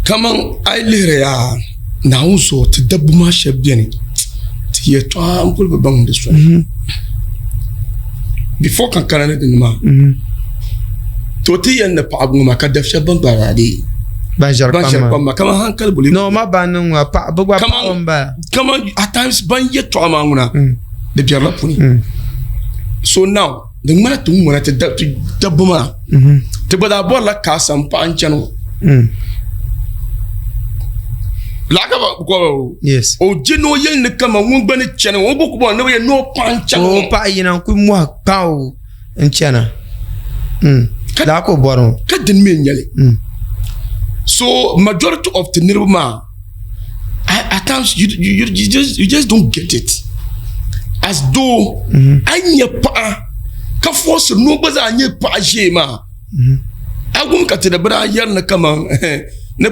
kaman ai lere ya na unso ti dabbu ma shebbiani ti yeto an pul bang de so before kan kana din ma to ti yan da pa abu ma ka daf shaban barade banjar pamma kama hankal buli no ma banu pa bugwa pa kama at times ban yeto ma nguna de biarla puni so now the mana tu mana te dabbu ma te bada bola ka sam pa anchano Laka go yes o jino yen ne kama won gbani chene won boku bo ne no pancha o pa yina ku mo pa o enchana la ko boron ka den me nyale so majority of the nirma at times you just don't get it as though anya pa ka force no gbaza anya pa jema agum ka te da bra yar na kama ne